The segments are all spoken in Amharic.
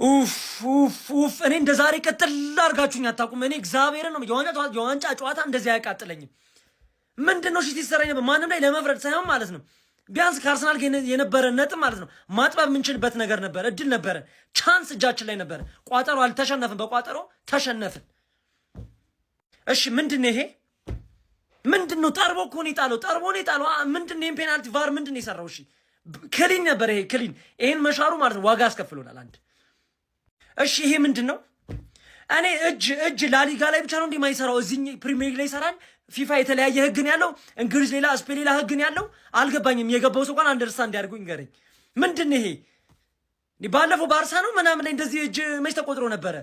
ኡፍ ኡፍ ኡፍ! እኔ እንደ ዛሬ ቀጥል አድርጋችሁኝ አታውቁም። እኔ እግዚአብሔርን ነው የዋንጫ ጨዋታ እንደዚህ አያቃጥለኝም። ምንድን ነው ሽት ይሰራኝ ነበር ማንም ላይ ለመፍረድ ሳይሆን ማለት ነው። ቢያንስ ከአርሰናል የነበረ ነጥብ ማለት ነው ማጥበብ የምንችልበት ነገር ነበረ፣ እድል ነበረ፣ ቻንስ እጃችን ላይ ነበረ። ቋጠሮ አልተሸነፍን፣ በቋጠሮ ተሸነፍን። እሺ ምንድን ነው ይሄ? ምንድን ነው? ጠርቦ እኮ ነው የጣለው፣ ጠርቦ ነው የጣለው። ምንድን ነው ይሄን ፔናልቲ ቫር ምንድን ነው የሰራው? እሺ ክሊን ነበር ይሄ ክሊን። ይሄን መሻሩ ማለት ነው ዋጋ አስከፍሎናል አንድ። እሺ ይሄ ምንድን ነው? እኔ እጅ ላሊጋ ላይ ብቻ ነው እንዲህ የማይሰራው፣ እዚህ ፕሪሚየር ሊግ ላይ ይሰራል። ፊፋ የተለያየ ህግን ያለው፣ እንግሊዝ ሌላ፣ ስፔን ሌላ ህግን ያለው። አልገባኝም። የገባው ሰው እንኳን አንደርስታንድ እንዲያደርጉ ይንገረኝ። ምንድን ነው ይሄ? ባለፈው ባርሳ ነው ምናምን ላይ እንደዚህ እጅ መች ተቆጥሮ ነበረ?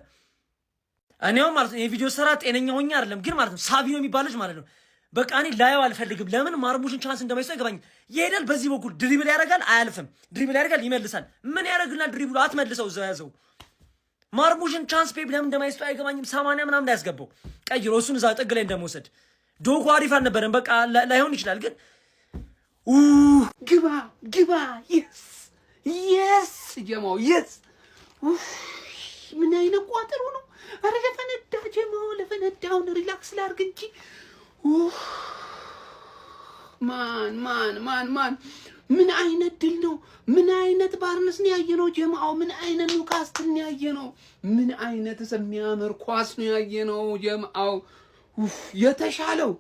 እኔውም ማለት ነው የቪዲዮ ስራ ጤነኛ ሆኜ አይደለም ግን ማለት ነው ሳቪዮ የሚባል ልጅ ማለት ነው በቃ እኔ ላየው አልፈልግም። ለምን ማርሙሽን ቻንስ እንደማይሰጥ አይገባኝ። ይሄዳል በዚህ በኩል ድሪብል ያደርጋል፣ አያልፍም። ድሪብል ያደርጋል፣ ይመልሳል። ምን ያደርግልናል? ድሪብሉ አትመልሰው፣ እዛው ያዘው። ማርሙሽን ቻንስ ፔፕ ለምን እንደማይሰጥ አይገባኝም። 80 ምናምን እንዳያስገባው ቀይሮ እሱን እዛ ጥግ ላይ እንደመውሰድ ዶጎ አሪፍ አልነበረም። በቃ ላይሆን ይችላል ግን ግባ ግባ። የስ የስ ጀማው የስ ምን አይነት ቋጠሮ ነው? አረ ለፈነዳ ጀማው ለፈነዳውን ሪላክስ ላርግ እንጂ ማን ምን አይነት ድል ነው? ምን አይነት ባርነስ ነው ያየነው ጀማው? ምን አይነት ኒውካስትል ነው ያየነው? ምን አይነት የሚያምር ኳስ ነው ያየነው ጀማው? የተሻለው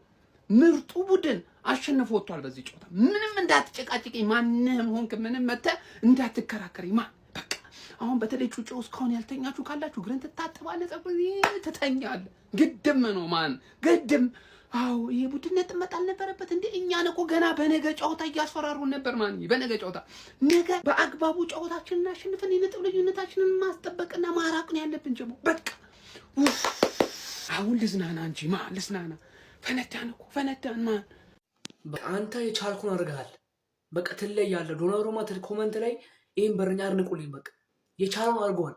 ምርጡ ቡድን አሸንፎ ወጥቷል በዚህ ጨዋታ። ምንም እንዳትጨቃጭቀኝ፣ ማንንም ሆንክ ምንም መተህ እንዳትከራከረኝ። በቃ አሁን በተለይ ጩጬው እስካሁን ያልተኛችሁ ካላችሁ ግርን ትታጠባለህ፣ ጸጉር ትተኛለህ። ግድም ነው ግድም። አዎ ይሄ ቡድን ነጥብ መጣል ነበረበት እንዴ? እኛን እኮ ገና በነገ ጨዋታ እያስፈራሩን ነበር። በነገ ጨዋታ ነገ በአግባቡ ጨዋታችንን አሸንፈን የነጥብ ልዩነታችንን ማስጠበቅና ማራቅ ነው ያለብን ጀሞ። በቃ አሁን ልዝናና እንጂ ልዝናና። ፈነዳን እኮ ፈነዳን። አንተ የቻልኩን አድርገሃል። በቃ ትለያለህ። ዶናሩማ ኮመንት ላይ ይሄን በረኛ አድንቁልኝ። በቃ የቻለውን አድርገዋል።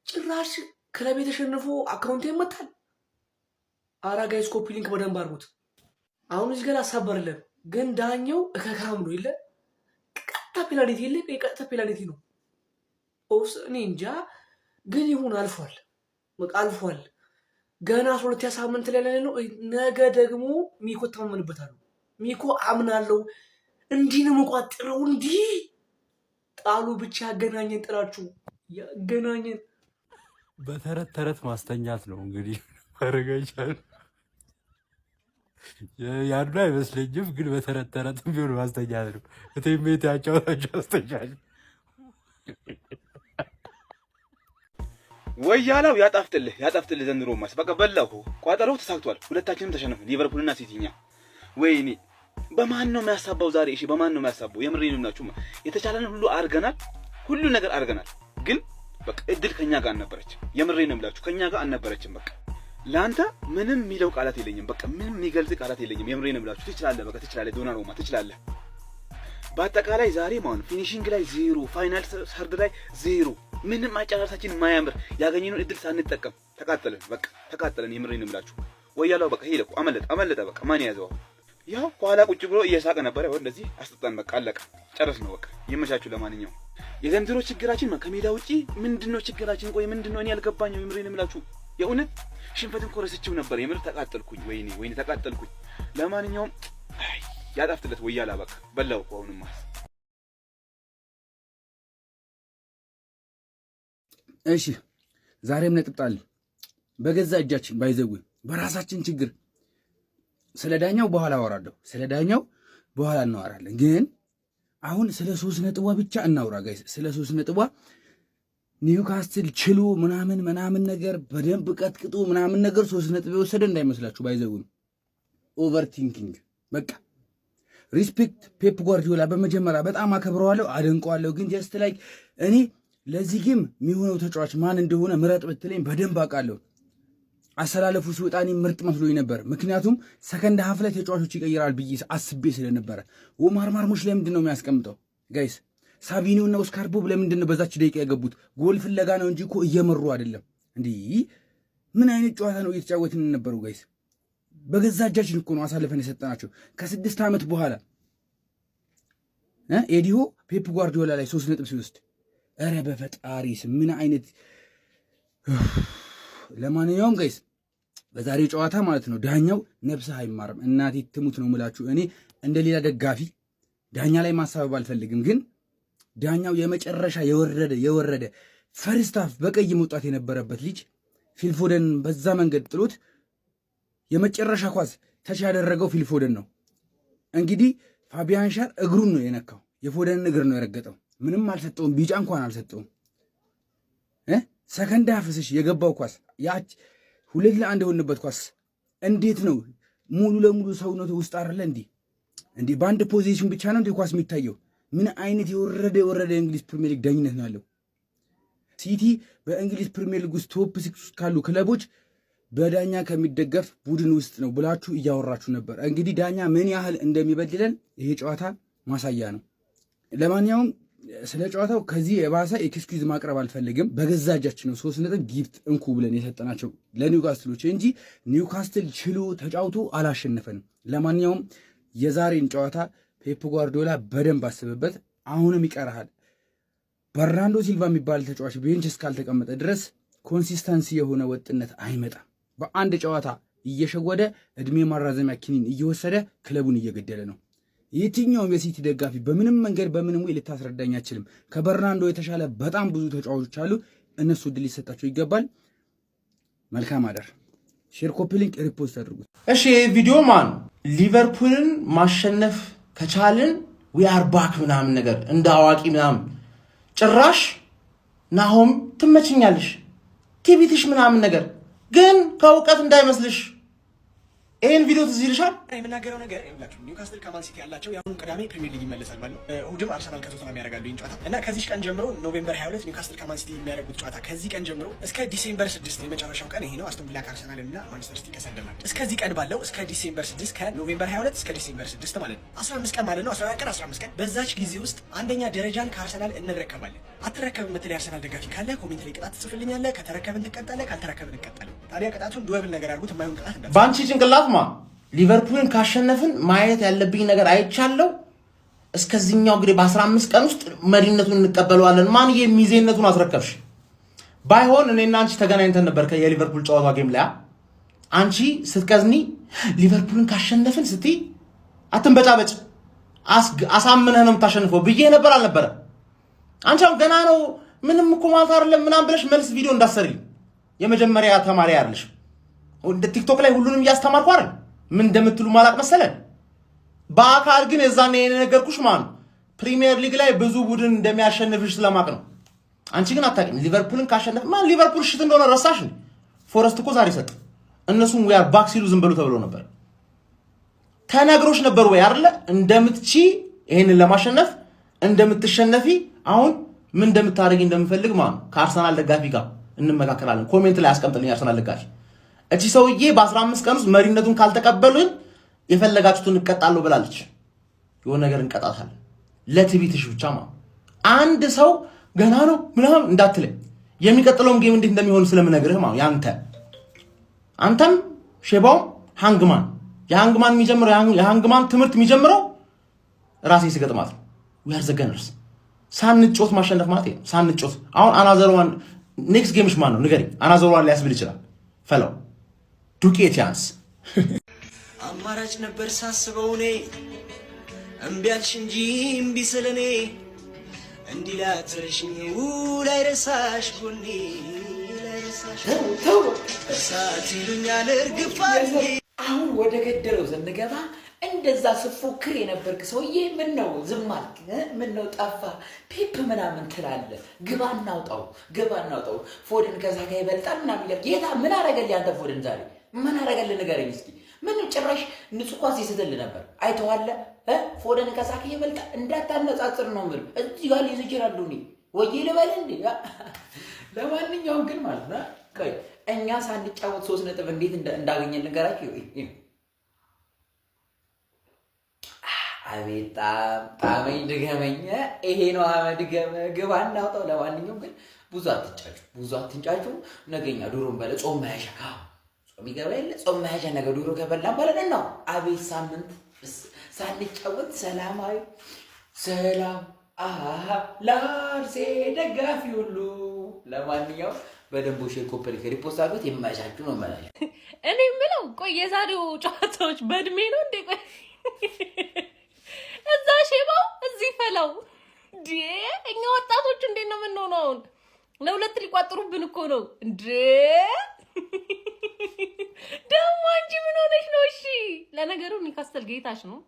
ጭራሽ ክለብ የተሸነፉ አካውንት ይመታል። አራጋይስ ኮፒ ሊንክ በደንብ አድርጉት። አሁን እዚህ ጋር አሳበርልን ግን ዳኛው እከካም ነው። ቀጥታ ፔናልቲ የቀጥታ ፔናልቲ ነው። እኔ እንጃ ግን ይሁን አልፏል። በቃ አልፏል። ገና 12 ሳምንት ላይ ነው። ነገ ደግሞ ሚኮ ተማመንበታለሁ። ሚኮ አምናለሁ። እንዲህ ነው መቋጥረው። እንዲህ ጣሉ ብቻ ያገናኘን፣ ጥላችሁ ያገናኘን። በተረት ተረት ማስተኛት ነው እንግዲህ አረጋይቻል። ያዱ አይመስለኝም ግን በተረት ተረት ቢሆን ማስተኛት ነው። እቴሜት ያጫውታቸው አስተኛል። ወያላው ያጣፍጥልህ ዘንድሮማስ በቃ በላሁ። ቋጠሮው ተሳክቷል። ሁለታችንም ተሸነፍን፣ ሊቨርፑልና ሲቲኛ። ወይኔ በማን ነው የሚያሳባው ዛሬ? እሺ በማን ነው የሚያሳባው? የምሬን ናችሁ። የተቻለን ሁሉ አድርገናል፣ ሁሉ ነገር አድርገናል። ግን በቃ እድል ከኛ ጋር አልነበረችም። የምሬን እምላችሁ ከኛ ጋር አልነበረችም። በቃ ለአንተ ምንም የሚለው ቃላት የለኝም። በቃ ምንም የሚገልጽ ቃላት የለኝም። የምሬን እምላችሁ ትችላለህ፣ በቃ ትችላለህ። ዶናሩማ ትችላለህ። በአጠቃላይ ዛሬ ማለት ፊኒሺንግ ላይ 0፣ ፋይናል ሰርድ ላይ 0፣ ምንም አጨራረሳችን ማያምር፣ ያገኘነውን እድል ሳንጠቀም ተቃጠለን። በቃ ተቃጠለን። የምሬን እምላችሁ ወያላው በቃ ሄደ፣ አመለጠ። በቃ ማን ያዘው? ያው ከኋላ ቁጭ ብሎ እየሳቀ ነበር። ያው እንደዚህ አስጠጣን። በቃ አለቀ፣ ጨረስ ነው። በቃ ይመቻችሁ። ለማንኛውም የዘንድሮ ችግራችን ከሜዳ ውጪ ምንድነው ችግራችን? ቆይ ምንድነው? እኔ ያልገባኝው የምሬን እምላችሁ የእውነት ሽንፈትን ኮረስችው ነበር። የምር ተቃጠልኩኝ። ወይኔ ተቃጠልኩኝ። ለማንኛውም ያጣፍጥለት ወያላ በቃ በላው እኮ አሁንማ። እሺ ዛሬም ነጥብ ጣል በገዛ እጃችን ባይዘው በራሳችን ችግር። ስለ ዳኛው በኋላ አወራለሁ። በኋላ እናወራለን። ግን አሁን ስለ 3 ነጥቧ ብቻ እናውራ ጋይስ። ስለ 3 ነጥቧ ኒውካስትል ችሉ ምናምን ነገር በደንብ ቀጥቅጡ ምናምን ነገር 3 ነጥብ የወሰደ እንዳይመስላችሁ። ባይዘው ኦቨርቲንኪንግ በቃ ሪስፔክት ፔፕ ጓርዲዮላ በመጀመሪያ በጣም አከብረዋለሁ፣ አደንቀዋለሁ። ግን ጀስት ላይክ እኔ ለዚህ ጌም የሚሆነው ተጫዋች ማን እንደሆነ ምረጥ ብትለኝ በደንብ አውቃለሁ። አሰላለፉ ሲወጣኒ ምርጥ መስሎኝ ነበር። ምክንያቱም ሰከንድ ሀፍ ላይ ተጫዋቾች ይቀይራል ብዬ አስቤ ስለነበረ። ኦማር ማርሙሽ ለምንድን ነው የሚያስቀምጠው ጋይስ? ሳቢኒዮ እና ኦስካር ቦብ ለምንድን ነው በዛች ደቂቃ የገቡት? ጎል ፍለጋ ነው እንጂ እኮ እየመሩ አይደለም። እንዲህ ምን አይነት ጨዋታ ነው እየተጫወትን የነበረው ጋይስ? በገዛ እጃችን እኮ ነው አሳልፈን የሰጠናቸው። ከ6 ዓመት በኋላ ኤዲሆ ፔፕ ጓርዲዮላ ላይ 3 ነጥብ ሲወስድ ኧረ በፈጣሪ ስም ምን አይነት። ለማንኛውም ጋይስ በዛሬ ጨዋታ ማለት ነው ዳኛው ነፍስህ አይማርም። እናቴ ትሙት ነው የምላችሁ። እኔ እንደ ሌላ ደጋፊ ዳኛ ላይ ማሳበብ አልፈልግም፣ ግን ዳኛው የመጨረሻ የወረደ ፈርስት ሃፍ በቀይ መውጣት የነበረበት ልጅ ፊልፎደን በዛ መንገድ ጥሎት የመጨረሻ ኳስ ተች ያደረገው ፊልፎደን ነው። እንግዲህ ፋቢያን ሻር እግሩን ነው የነካው፣ የፎደንን እግር ነው የረገጠው። ምንም አልሰጠውም፣ ቢጫ እንኳን አልሰጠውም። ሰከንድ ሃፍስሽ የገባው ኳስ ያች 2-1 የሆንበት ኳስ እንዴት ነው ሙሉ ለሙሉ ሰውነቱ ውስጥ አይደለ እንዲህ በአንድ ፖዚሽን ብቻ ነው እንዴ ኳስ የሚታየው? ምን አይነት የወረደ የእንግሊዝ ፕሪሚየር ሊግ ዳኝነት ነው ያለው? ሲቲ በእንግሊዝ ፕሪሚየር ሊግ ውስጥ ቶፕ 6 ውስጥ ካሉ ክለቦች በዳኛ ከሚደገፍ ቡድን ውስጥ ነው ብላችሁ እያወራችሁ ነበር። እንግዲህ ዳኛ ምን ያህል እንደሚበድለን ይሄ ጨዋታ ማሳያ ነው። ለማንኛውም ስለ ጨዋታው ከዚህ የባሰ ኤክስኪውዝ ማቅረብ አልፈልግም። በገዛ እጃችን ነው 3 ነጥብ ጊፍት እንኩ ብለን የሰጠናቸው ለኒውካስትሎች እንጂ ኒውካስትል ችሎ ተጫውቶ አላሸነፈንም። ለማንኛውም የዛሬን ጨዋታ ፔፕ ጓርዲዮላ በደንብ አስብበት። አሁንም ይቀርሃል። በርናንዶ ሲልቫ የሚባል ተጫዋች ቤንች እስካልተቀመጠ ድረስ ኮንሲስተንሲ የሆነ ወጥነት አይመጣም። በአንድ ጨዋታ እየሸወደ እድሜ ማራዘሚያ ኪኒን እየወሰደ ክለቡን እየገደለ ነው። የትኛውም የሲቲ ደጋፊ በምንም መንገድ በምንም ወይ ልታስረዳኝ አችልም። ከበርናንዶ የተሻለ በጣም ብዙ ተጫዋቾች አሉ። እነሱ ድል ሊሰጣቸው ይገባል። መልካም አደር። ሼር፣ ኮፒ ሊንክ፣ ሪፖስት አድርጉት። እሺ ቪዲዮ ማን ሊቨርፑልን ማሸነፍ ከቻልን ዊ አር ባክ ምናምን ነገር እንደ አዋቂ ምናምን ጭራሽ ናሆም ትመችኛለሽ ቲቪትሽ ምናምን ነገር ግን ከእውቀት እንዳይመስልሽ። ይሄን ቪዲዮ ትዝ ይልሻል? የምናገረው ነገር ይላችሁ ኒውካስትል ከማን ሲቲ ያላቸው የአሁኑ ቅዳሜ ፕሪሚየር ሊግ ይመለሳል ማለት ነው። እሑድም አርሰናል ከቶተንሃም ያደርጋሉ ይህን ጨዋታ እና ከዚህ ቀን ጀምሮ ኖቬምበር 22 ኒውካስትል ከማን ሲቲ የሚያደርጉት ጨዋታ ከዚህ ቀን ጀምሮ እስከ ዲሴምበር 6 የመጨረሻው ቀን ይሄ ነው። አስቶን ቪላ ከአርሰናል እና ማንቸስተር ሲቲ ከሰንደርላንድ እስከዚህ ቀን ባለው እስከ ዲሴምበር 6 ከኖቬምበር 22 እስከ ዲሴምበር 6 ማለት ነው 15 ቀን ማለት ነው። 14 ቀን 15 ቀን በዛች ጊዜ ውስጥ አንደኛ ደረጃን ከአርሰናል እንረከባለን። አትረከብም የምትል የአርሰናል ደጋፊ ካለ ኮሜንት ላይ ቅጣት ትጽፍልኛለህ። ከተረከብን ትቀጣለህ፣ ካልተረከብን እንቀጣለን። ታዲያ ቅጣቱን ዱዌብል ነገር አድርጉት። የማይሆን ቅጣት እንደ ባንቺ ጭንቅላት ሊቨርፑልን ካሸነፍን ማየት ያለብኝ ነገር አይቻለው። እስከዚህኛው እንግዲህ በ15 ቀን ውስጥ መሪነቱን እንቀበለዋለን። ማን የሚዜነቱን አስረከብሽ? ባይሆን እኔና አንቺ ተገናኝተን ነበር የሊቨርፑል ጨዋታ ጌም ላይ አንቺ ስትቀዝኒ ሊቨርፑልን ካሸነፍን ስትይ አትንበጫበጭ አሳምነህ ነው የምታሸንፈው ብዬ ነበር አልነበረ? አንቺ አሁን ገና ነው ምንም እኮ ማለት አይደለም ምናምን ብለሽ መልስ ቪዲዮ እንዳሰሪ የመጀመሪያ ተማሪ አይደለሽ። ወደ ቲክቶክ ላይ ሁሉንም እያስተማርኩ አይደል ምን እንደምትሉ ማላቅ መሰለን። በአካል ግን የዛኔ የነገርኩሽ ማን ፕሪሚየር ሊግ ላይ ብዙ ቡድን እንደሚያሸንፍሽ ስለማቅ ነው። አንቺ ግን አታውቂም። ሊቨርፑልን ካሸነፍ ማን ሊቨርፑል ሽት እንደሆነ ረሳሽ ነው። ፎረስት እኮ ዛሬ ሰጥ እነሱም ዊ አር ባክ ሲሉ ዝም ብሎ ተብሎ ነበር። ተነግሮሽ ነበር ወይ አይደለ? እንደምትቺ ይሄንን ለማሸነፍ እንደምትሸነፊ አሁን ምን እንደምታደርጊ እንደምፈልግ ማን ከአርሰናል ደጋፊ ጋር እንመካከራለን። ኮሜንት ላይ አስቀምጥልኝ አርሰናል ደጋፊ። እቺ ሰውዬ በ15 ቀን ውስጥ መሪነቱን ካልተቀበሉን የፈለጋችሁትን እንቀጣለሁ ብላለች። የሆነ ነገር እንቀጣታለን። ለትቢትሽ ብቻ አንድ ሰው ገና ነው ምናምን እንዳትለኝ። የሚቀጥለውም ጌም እንዴት እንደሚሆን ስለምነግርህ ያንተ አንተም ሼባው ሃንግማን የሃንግማን የሚጀምረው የሃንግማን ትምህርት የሚጀምረው ራሴ ስገጥማት ነው። we are the gunners ሳንጮት ማሸነፍ ማለት ነው። ሳንጮት አሁን አናዘርዋን ኔክስት ጌምሽ ማን ነው ንገሪ። አናዘርዋን ሊያስብል ይችላል ፈለው ዱቄት ያንስ አማራጭ ነበር ሳስበው እኔ እምቢ አልሽ እንጂ እምቢ ስለኔ እንዲህ ላትረሽኝ ላይረሳሽ ጎኔ ላይረሳሽ ተው እሳት ይሉኛል እርግፋት። አሁን ወደ ገደለው ስንገባ እንደዛ ስፎክር የነበርክ ሰውዬ ምን ነው ዝም አልክ? ምን ነው ጠፋ? ፔፕ ምናምን ትላለህ። ግባ እናውጣው ፎደን ከዛ ጋር ይበልጣል ምናምን ይላል። ጌታ ምን አረገልህ አንተ? ፎደን ዛሬ ምን አረገልህ ንገረኝ እስኪ። ምን ጭራሽ ንጹህ ኳስ ይስትል ነበር አይተዋለ? ፎደን ከዛ ጋር ይበልጣል እንዳታነጻጽር ነው ምር እዚህ ጋር ሊይዝ ይችላል ነው ወይ ልበል እንዴ? ለማንኛውም ግን ማለት ነው ቆይ እኛ ሳንጫወት 3 ነጥብ እንዴት እንዳገኘን ንገራችሁ። አቤት ጣመኝ ድገመኝ። ይሄ ነው ድገመ ግባ እናውጣው። ለማንኛውም ግን ብዙ አትንጫጩ። ነገኛ ዶሮን በለ ጾም መያዣ ጾም ይገባ የለ ጾም መያዣ ነገ ዶሮ ከበላን በለን ነው። አቤት ሳምንት ሳንጫወት ሰላም ለአርሴ ደጋፊ ሁሉ ለማንኛውም በደንብ ሼር ኮፐር ሪፖስት አድርጎት የማይሻችሁ ነው ማለት ነው። እኔ የምለው ቆይ የዛሬው ጨዋታዎች በእድሜ ነው እንዴ? ቆይ እዛ ሼባው እዚህ ፈላው እንዴ? እኛ ወጣቶች እንዴት ነው የምንሆነው? አሁን ለሁለት ሊቋጥሩብን እኮ ነው እንዴ? ደግሞ አንቺ ምን ሆነሽ ነው? እሺ ለነገሩ ኒውካስትል ጌታሽ ነው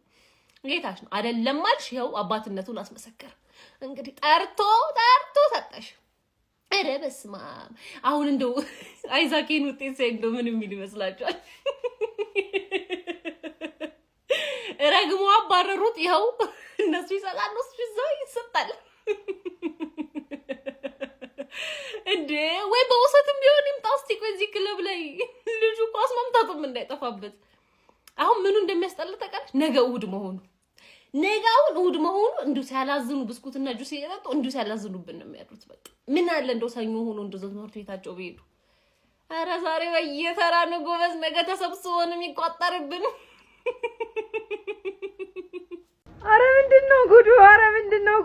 አይደለም አልሽ። ይኸው አባትነቱን አስመሰከረ። እንግዲህ ጠርቶ ሰጠሽ። ኧረ በስመ አብ። አሁን እንደው አይዛኬን ውጤት ሳይ እንደው ምን የሚል ይመስላችኋል? ረግሞ አባረሩት። ይኸው እነሱ ይሰጣሉ፣ እሱ ይዘው ይሰጣል እንዴ? ወይ በውሰትም ቢሆን ይምጣ እስቲ። ቆይ እዚህ ክለብ ላይ ልጁ ኳስ መምታቱም እንዳይጠፋበት። አሁን ምኑ እንደሚያስጠላ ታውቃለች? ነገ እሑድ መሆኑ እንዲሁ ሲያላዝኑ ብስኩትና ጁስ እየጠጡ እንዲሁ ሲያላዝኑብን ነው የሚያድሩት። በቃ ምን አለ እንደው ሰኞ ሆኖ እንደው ትምህርት ቤታቸው ቢሄዱ። ኧረ ዛሬ በየተራ ነው ጎበዝ፣ ነገ ተሰብስቦ ነው የሚቋጠርብን። ኧረ ምንድነው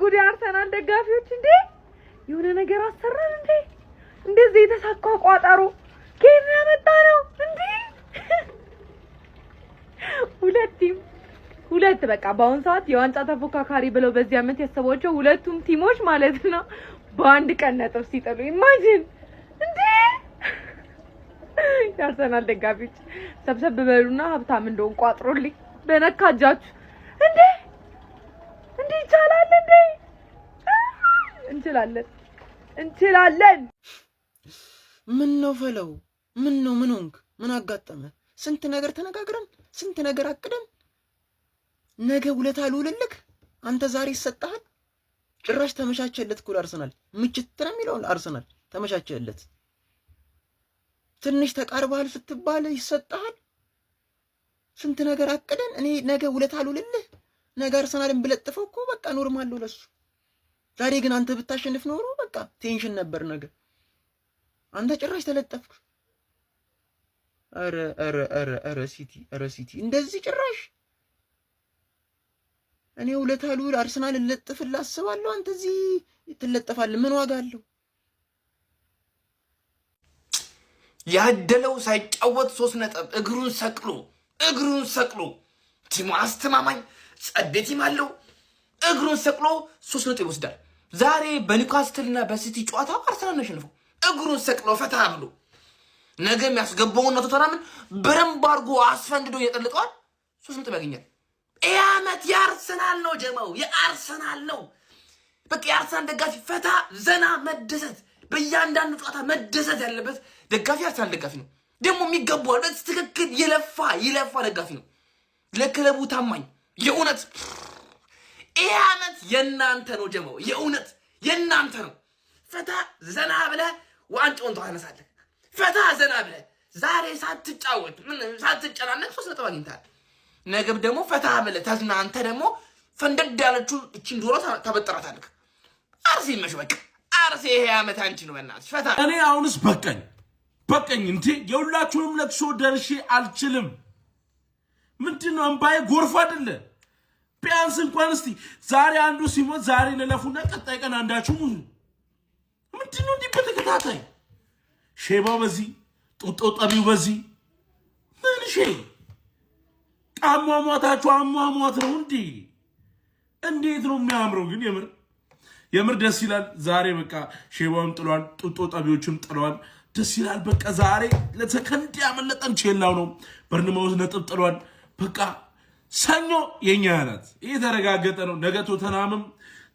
ጉዱ? አርሰናል ደጋፊዎች እንዴ የሆነ ነገር አሰራን እንዴ? እንደዚህ የተሳካ ቋጠሮ ከየት ያመጣ ነው እንዴ? ሁለት በቃ በአሁን ሰዓት የዋንጫ ተፎካካሪ ብለው በዚህ አመት ያሰቧቸው ሁለቱም ቲሞች ማለት ነው በአንድ ቀን ነጥብ ሲጥሉ ኢማጂን እንዴ! የአርሰናል ደጋፊዎች ሰብሰብ በሉና ሀብታም እንደሆን ቋጥሮልኝ በነካ እጃችሁ እንዴ ይቻላል እንዴ? እንችላለን። ምን ነው ፈለው? ምን ሆንክ? ምን አጋጠመ? ስንት ነገር ተነጋግረን ስንት ነገር አቅደን ነገ ውለታ ልውልልክ አንተ ዛሬ ይሰጣል። ጭራሽ ተመቻቸለት እኮ አርሰናል። ምችት ነው የሚለው አርሰናል ተመቻቸለት። ትንሽ ተቃርባል ስትባል ይሰጣል። ስንት ነገር አቅደን እኔ ነገ ውለታ ልውልልህ ነገ አርሰናልን ብለጥፈው እኮ በቃ ኖርማል ነው ለሱ። ዛሬ ግን አንተ ብታሸንፍ ኖሮ በቃ ቴንሽን ነበር ነገ። አንተ ጭራሽ ተለጠፍክ። ኧረ ሲቲ እንደዚህ ጭራሽ እኔ ውለታ ልውል አርሰናል ልለጥፍልህ አስባለሁ። አንተ እዚህ ትለጠፋለህ። ምን ዋጋ አለው? ያደለው ሳይጫወት 3 ነጥብ እግሩን ሰቅሎ ቲሙ አስተማማኝ ጸዴ ቲም አለው። እግሩን ሰቅሎ 3 ነጥብ ይወስዳል። ዛሬ በኒውካስትልና በሲቲ ጨዋታ አርሰናል አሸንፈው እግሩን ሰቅሎ ፈታ ብሎ ነገ የሚያስገባውና ቶተናምን በረምብ አድርጎ አስፈንድዶ እየጠልጠዋል 3 ነጥብ ያገኛል። ይህ ዓመት የአርሰናል ነው ጀማው፣ የአርሰናል ነው። በቃ የአርሰናል ደጋፊ ፈታ ዘና መደሰት፣ በእያንዳንዱ ጨዋታ መደሰት ያለበት ደጋፊ አርሰናል ደጋፊ ነው። ደግሞ የሚገባው ትክክል ይለፋ ደጋፊ ነው። ለክለቡ ታማኝ የእውነት ይህ ዓመት የእናንተ ነው ጀማው፣ የእውነት የእናንተ ነው። ፈታ ዘና ብለህ ዋንጫውን ታነሳለህ። ፈታ ዘና ብለህ ዛሬ ሳትጫወት ሳትጨናነቅ 3 ነጥብ አግኝተሃል። ነገም ደግሞ ፈታ ብለህ ተዝናንተ ደግሞ ፈንደድ ያለችው እቺን ዶሮ ታበጥራታለህ። አርሴ መሽ በቃ አርሴ ይሄ ዓመት አንቺ ነው በእናትሽ ፈታ። እኔ አሁንስ በቀኝ እንዴ የሁላችሁንም ለቅሶ ደርሼ አልችልም። ምንድነው እምባዬ ጎርፍ አይደለ? ቢያንስ እንኳን እስቲ ዛሬ አንዱ ሲሞት ዛሬ ለለፉና ቀጣይ ቀን አንዳችሁ ሙቱ። ምንድነው እንዲህ በተከታታይ ሼባው በዚህ ጡጦ ጠቢው በዚህ ምን አሟሟታችሁ አሟሟት ነው እንዴ? እንዴት ነው የሚያምረው ግን የምር ደስ ይላል። ዛሬ በቃ ሼባውም ጥሏል፣ ጡጦ ጠቢዎችም ጥሏል። ደስ ይላል። በቃ ዛሬ ለሰከንድ ያመለጠን ቼላው ነው። በርንማውዝ ነጥብ ጥሏል። በቃ ሰኞ የኛ ናት። ይሄ ተረጋገጠ ነው። ነገ ቶተናምም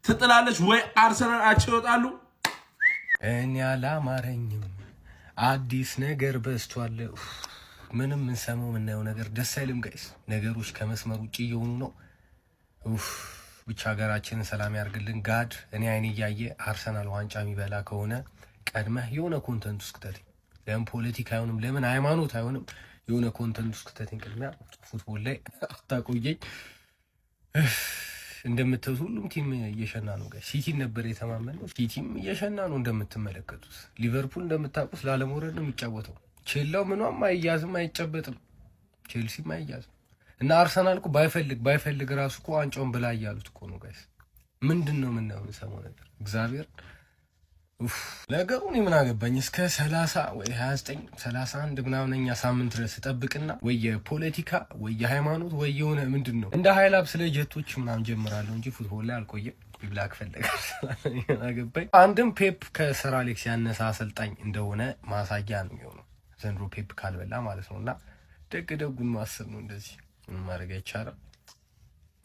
ትጥላለች ወይ አርሰናል አቻ ይወጣሉ። እኔ አላማረኝም። አዲስ ነገር በዝቷል። ምንም እንሰማው የምናየው ነገር ደስ አይልም ጋይስ። ነገሮች ከመስመር ውጭ እየሆኑ ነው። ብቻ ሀገራችንን ሰላም ያርግልን ጋድ። እኔ አይኔ እያየ አርሰናል ዋንጫ የሚበላ ከሆነ ቀድመህ የሆነ ኮንተንት ውስጥ ክተትኝ። ለምን ፖለቲካ አይሆንም? ለምን ሃይማኖት አይሆንም? የሆነ ኮንተንት ውስጥ ክተትኝ። ቅድሚያ ፉትቦል ላይ አታቆየኝ። እንደምታዩት ሁሉም ቲም እየሸና ነው ጋይስ። ሲቲን ነበር የተማመነው፣ ሲቲም እየሸና ነው እንደምትመለከቱት። ሊቨርፑል እንደምታውቁት ላለመውረድ ነው የሚጫወተው። ቼላው ምኗም አይያዝም አይጨበጥም፣ ቼልሲም አይያዝም። እና አርሰናል እኮ ባይፈልግ ራሱ እኮ ዋንጫውን ብላ እያሉት እኮ ነው ጋይስ። ምንድነው ምናምን ሰሞን ነገር እግዚአብሔር ነገሩ እኔ ምን አገባኝ እስከ 30 ወይ 29 31 ምናምንኛ ሳምንት ድረስ ተጠብቅና ወይ የፖለቲካ ወይ የሃይማኖት ወይ የሆነ ምንድነው እንደ ሃይላብ ስለ ጀቶች ምናምን ጀምራለሁ እንጂ ፉትቦል ላይ አልቆየም። ይብላክ ፈለጋል አገባኝ። አንድም ፔፕ ከሰር አሌክስ ያነሳ አሰልጣኝ እንደሆነ ማሳያ ነው የሚሆነው ዘንድሮ ፔፕ ካልበላ ማለት ነውና ደግ-ደጉን ማሰብ ነው። እንደዚህ ምን ማድረግ አይቻልም።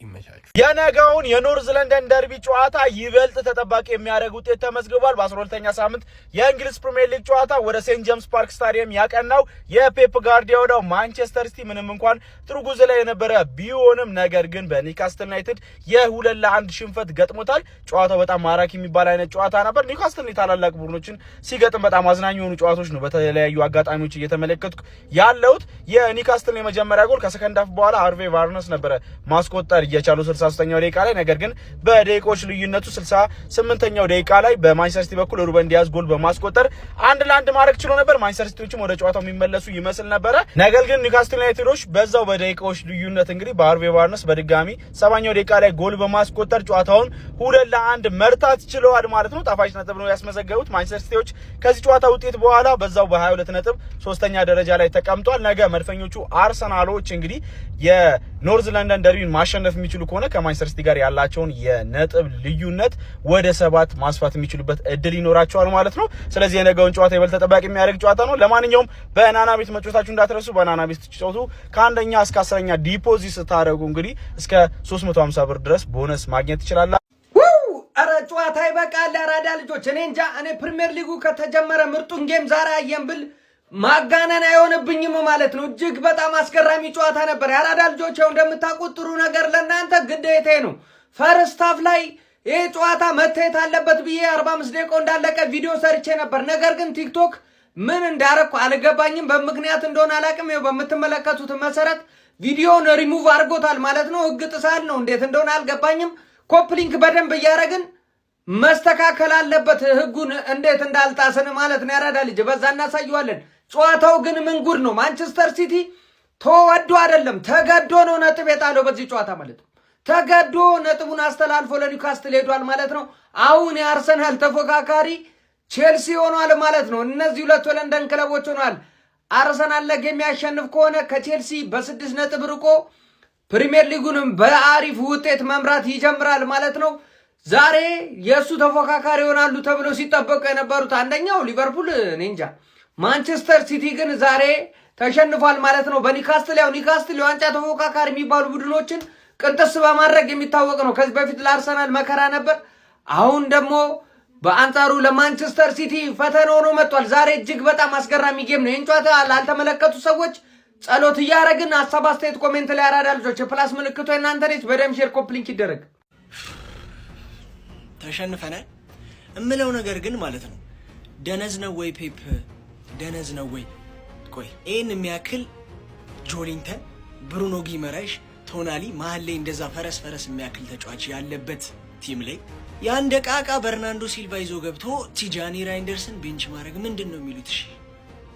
ይመቻችሁ። የነገውን የኖርዝ ለንደን ደርቢ ጨዋታ ይበልጥ ተጠባቂ የሚያደርግ ውጤት ተመዝግቧል። በ12ኛ ሳምንት የእንግሊዝ ፕሪሚየር ሊግ ጨዋታ ወደ ሴንት ጄምስ ፓርክ ስታዲየም ያቀናው የፔፕ ጋርዲዮላው ማንቸስተር ሲቲ ምንም እንኳን ጥሩ ጉዞ ላይ የነበረ ቢሆንም ነገር ግን በኒውካስትል ዩናይትድ የ2-1 ሽንፈት ገጥሞታል። ጨዋታው በጣም ማራኪ የሚባል አይነት ጨዋታ ነበር። ኒውካስትል ታላላቅ ቡድኖችን ሲገጥም በጣም አዝናኝ የሆኑ ጨዋታዎች ነው በተለያዩ አጋጣሚዎች እየተመለከትኩ ያለሁት። የኒውካስትል የመጀመሪያ ጎል ከሰከንድ ሃፍ በኋላ ሃርቬ ባርነስ ነበረ ማስቆጠር እየቻሉ 63ኛው ደቂቃ ላይ ነገር ግን በደቂቃዎች ልዩነቱ 68ኛው ደቂቃ ላይ በማንቸስተር ሲቲ በኩል ሩበን ዲያዝ ጎል በማስቆጠር 1-1 ማድረግ ችሎ ነበር። ማንቸስተር ሲቲዎችም ወደ ጨዋታው የሚመለሱ ይመስል ነበር። ነገር ግን ኒውካስትል ዩናይትዶች በዛው በደቂቃዎች ልዩነት እንግዲህ በሃርቬ ባርነስ በድጋሚ 70ኛው ደቂቃ ላይ ጎል በማስቆጠር ጨዋታውን 2-1 መርታት ችለዋል ማለት ነው። ጣፋጭ ነጥብ ነው ያስመዘገቡት። ማንቸስተር ሲቲዎች ከዚህ ጨዋታ ውጤት በኋላ በዛው በ22 ነጥብ 3ኛ ደረጃ ላይ ተቀምጧል። ነገ መድፈኞቹ አርሰናሎች እንግዲህ የኖርዝ ለንደን ደርቢን ማሸነፍ የሚችሉ ከሆነ ከማንቸስተር ሲቲ ጋር ያላቸውን የነጥብ ልዩነት ወደ 7 ማስፋት የሚችሉበት እድል ይኖራቸዋል ማለት ነው። ስለዚህ የነገውን ጨዋታ ይበልጥ ተጠባቂ የሚያደርግ ጨዋታ ነው። ለማንኛውም በናና ቤት መጫወታችሁ እንዳትረሱ። በናና ቤት ተጫወቱ። ከአንደኛ እስከ 10ኛ ዲፖዚት ስታደርጉ እንግዲህ እስከ 350 ብር ድረስ ቦነስ ማግኘት ትችላላችሁ። አረ ጨዋታ ይበቃል። አራዳ ልጆች እኔ እንጃ እኔ ፕሪሚየር ሊጉ ከተጀመረ ምርጡን ጌም ዛሬ አየን ብል ማጋነን አይሆንብኝም ማለት ነው። እጅግ በጣም አስገራሚ ጨዋታ ነበር። ያራዳ ልጆች ያው እንደምታውቁት ጥሩ ነገር ለእናንተ ግዴታዬ ነው። ፈርስት ሃፍ ላይ ይሄ ጨዋታ መታየት አለበት ብዬ 45 ደቂቃ እንዳለቀ ቪዲዮ ሰርቼ ነበር። ነገር ግን ቲክቶክ ምን እንዳረኩ አልገባኝም። በምክንያት እንደሆነ አላቅም። ይኸው በምትመለከቱት መሰረት ቪዲዮውን ሪሙቭ አድርጎታል ማለት ነው። ህግ ጥሳል ነው እንዴት እንደሆነ አልገባኝም። ኮፕሊንክ በደንብ እያደረግን መስተካከል አለበት ህጉን እንዴት እንዳልጣስን ማለት ነው። ያራዳ ልጅ በዛ እናሳየዋለን። ጨዋታው ግን ምን ጉድ ነው! ማንቸስተር ሲቲ ተወዶ አይደለም ተገዶ ነው ነጥብ የጣለው በዚህ ጨዋታ ማለት ነው። ተገዶ ነጥቡን አስተላልፎ ለኒውካስትል ሄዷል ማለት ነው። አሁን የአርሰናል ተፎካካሪ ቼልሲ ሆኗል ማለት ነው። እነዚህ ሁለት ለንደን ክለቦች ሆኗል። አርሰናል ለገ የሚያሸንፍ ከሆነ ከቼልሲ በ6 ነጥብ ርቆ ፕሪሚየር ሊጉንም በአሪፍ ውጤት መምራት ይጀምራል ማለት ነው። ዛሬ የሱ ተፎካካሪ ይሆናሉ ተብሎ ሲጠበቁ የነበሩት አንደኛው ሊቨርፑል እንጃ፣ ማንቸስተር ሲቲ ግን ዛሬ ተሸንፏል ማለት ነው በኒውካስትል። ያው ኒውካስትል የዋንጫ ተፎካካሪ የሚባሉ ቡድኖችን ቅንጥስ በማድረግ የሚታወቅ ነው። ከዚህ በፊት ለአርሰናል መከራ ነበር። አሁን ደግሞ በአንጻሩ ለማንቸስተር ሲቲ ፈተና ሆኖ መጥቷል። ዛሬ እጅግ በጣም አስገራሚ ጌም ነው። ይህን ጨዋታ ላልተመለከቱ ሰዎች ጸሎት እያደረግን ሀሳብ አስተያየት ኮሜንት ላይ ያራዳ ልጆች የፕላስ ምልክቶ እናንተ ነች። በደም ሼር ኮፕሊንክ ይደረግ። ተሸንፈናል እምለው ነገር ግን ማለት ነው ደነዝ ነው ወይ ፔፕ ደነዝ ነው ወይ? ቆይ ይህን የሚያክል ጆሊንተን፣ ብሩኖ ጊመራሽ፣ ቶናሊ መሀል ላይ እንደዛ ፈረስ የሚያክል ተጫዋች ያለበት ቲም ላይ ያን ደቃቃ በርናንዶ ሲልቫ ይዞ ገብቶ ቲጃኒ ራይንደርስን ቤንች ማድረግ ምንድን ነው የሚሉት? እሺ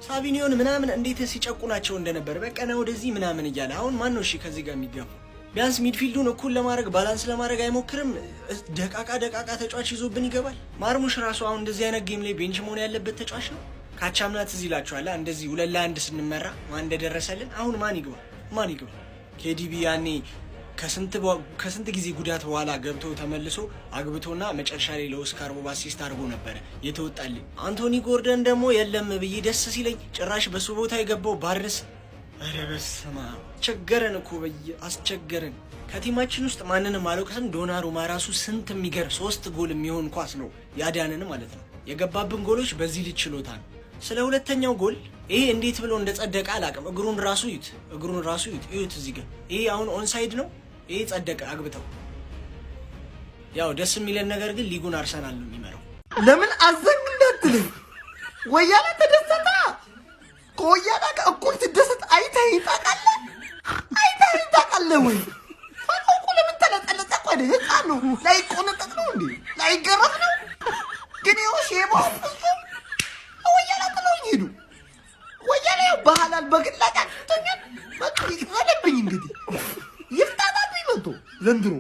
ሳቢኒዮን ምናምን እንዴት ሲጨቁናቸው እንደነበር በቀና ወደዚህ ምናምን እያለ አሁን ማን ነው እሺ ከዚህ ጋር የሚገቡ? ቢያንስ ሚድፊልዱን እኩል ለማድረግ ባላንስ ለማድረግ አይሞክርም? ደቃቃ ተጫዋች ይዞብን ይገባል። ማርሙሽ ራሱ አሁን እንደዚህ አይነት ጌም ላይ ቤንች መሆን ያለበት ተጫዋች ነው። ካቻምናት እዚህ ይላችኋል እንደዚህ 2-1 ስንመራ ማን እንደደረሰልን። አሁን ማን ይግባ? ኬዲቢ ያኔ ከስንት ጊዜ ጉዳት በኋላ ገብቶ ተመልሶ አግብቶና መጨረሻ ላይ ለኦስካር ቦብ አሲስት አድርጎ ነበረ የተወጣልኝ። አንቶኒ ጎርደን ደግሞ የለም ብዬ ደስ ሲለኝ ጭራሽ በሱ ቦታ የገባው ባርስ። ኧረ በስመ አብ አስቸገረን እኮ አስቸገረን። ከቲማችን ውስጥ ማንንም አልወቅስም። ዶናሩማ ራሱ ስንት የሚገርም 3 ጎል የሚሆን ኳስ ነው ያዳነን ማለት ነው። የገባብን ጎሎች በዚህ ልጅ ችሎታ ነው። ስለ ሁለተኛው ጎል ይሄ እንዴት ብሎ እንደጸደቀ አላውቅም። እግሩን ራሱ እዩት እዚህ ጋር ይሄ አሁን ኦንሳይድ ነው። ይሄ ጸደቀ አግብተው። ያው ደስ የሚለን ነገር ግን ሊጉን አርሰናል ነው የሚመራው። ለምን አዘን እንዳትልኝ ወያኔ ተደሰታ ከወያኔ ጋር እኩል ትደሰት አይተህ ታውቃለህ ወይ? ፈንቆ ለምን ተለጠለጠ? ቆይ ህፃን ነው ላይቆነጠጥ ነው እንዴ? ላይገረም ነው ግን ይኸው ሼባ ወያኔ ጥለውኝ ሄዱ። ወያኔ ባህላል በግላጭ አቅቶኛል። በቃ ይቅረብኝ እንግዲህ ይፍታታብኝ መጥቶ ዘንድሮ